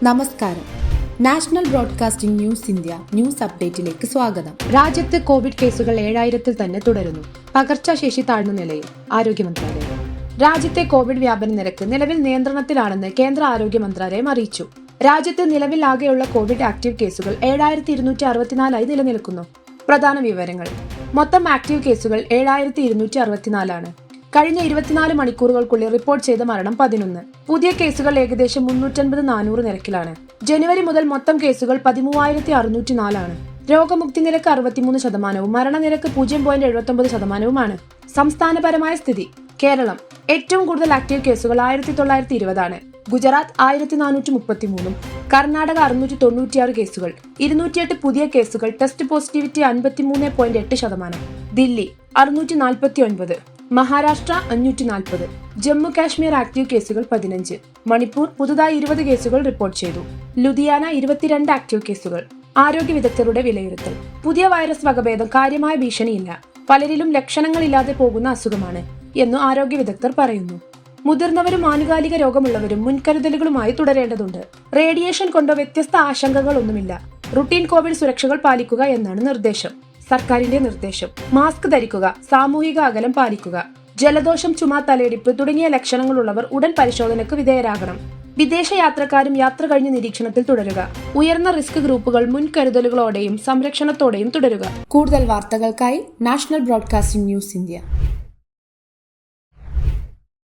നമസ്കാരം. National broadcasting news India news അപ്ഡേറ്റിലേക്ക് സ്വാഗതം. രാജ്യത്ത് കോവിഡ് കേസുകൾ 7000-ൽ തന്നെ തുടരുന്നു. പകർച്ചശേഷി താഴ്ന്ന നിലയിൽ ആരോഗ്യ മന്ത്രാലയം. രാജ്യത്തെ കോവിഡ് വ്യാപന നിരക്ക് നിലവിൽ നിയന്ത്രണത്തിലാണെന്ന് കേന്ദ്ര ആരോഗ്യ മന്ത്രാലയം അറിയിച്ചു. രാജ്യത്ത് നിലവിൽ ആകെയുള്ള കോവിഡ് ആക്റ്റീവ് കേസുകൾ 7264 നിലനിൽക്കുന്നു. പ്രധാന വിവരങ്ങൾ: മൊത്തം ആക്റ്റീവ് കേസുകൾ 7264 കഴിഞ്ഞ 24 മണിക്കൂറുകൾക്കുള്ളിൽ റിപ്പോർട്ട് ചെയ്ത മരണം 11. പുതിയ കേസുകൾ ഏകദേശം 350-400 നിരക്കിലാണ്. ജനുവരി മുതൽ മൊത്തം കേസുകൾ 13604 രോഗമുക്തി നിരക്ക് 63%, മരണനിരക്ക് 0.79%. സംസ്ഥാനപരമായ സ്ഥിതി: കേരളം ഏറ്റവും കൂടുതൽ ആക്റ്റീവ് കേസുകൾ 1920, ഗുജറാത്ത് 1433, കർണാടക 696 കേസുകൾ, 208 പുതിയ കേസുകൾ, test positivity 53.8%, Delhi 649, Maharashtra 540, Jammu Kashmir active കേസുകൾ 15, മണിപ്പൂർ പുതുതായി 20 കേസുകൾ റിപ്പോർട്ട് ചെയ്തു, ലുധിയാന 22 ആക്റ്റീവ് കേസുകൾ. ആരോഗ്യ വിദഗ്ധരുടെ വിലയിരുത്തൽ: പുതിയ വൈറസ് വകഭേദം കാര്യമായ ഭീഷണിയില്ല, പലരിലും ലക്ഷണങ്ങളില്ലാതെ പോകുന്ന അസുഖമാണ് എന്നു ആരോഗ്യ വിദഗ്ധർ പറയുന്നു. മുതിർന്നവരും ആനുകാലിക രോഗമുള്ളവരും മുൻകരുതലുകളുമായി തുടരേണ്ടതുണ്ട്. റേഡിയേഷൻ കൊണ്ടോ വ്യത്യസ്ത ആശങ്കകളൊന്നുമില്ല. റുട്ടീൻ കോവിഡ് സുരക്ഷകൾ പാലിക്കുക എന്നാണ് നിർദ്ദേശം. സർക്കാരിന്റെ നിർദ്ദേശം: മാസ്ക് ധരിക്കുക, സാമൂഹിക അകലം പാലിക്കുക. ജലദോഷം, ചുമ, തലയിടിപ്പ് തുടങ്ങിയ ലക്ഷണങ്ങളുള്ളവർ ഉടൻ പരിശോധനയ്ക്ക് വിധേയരാകണം. വിദേശ യാത്രക്കാരും യാത്ര കഴിഞ്ഞ് നിരീക്ഷണത്തിൽ തുടരുക. ഉയർന്ന റിസ്ക് ഗ്രൂപ്പുകൾ മുൻകരുതലുകളോടെയും സംരക്ഷണത്തോടെയും തുടരുക. കൂടുതൽ വാർത്തകൾക്കായി നാഷണൽ ബ്രോഡ്കാസ്റ്റിംഗ് ന്യൂസ് ഇന്ത്യ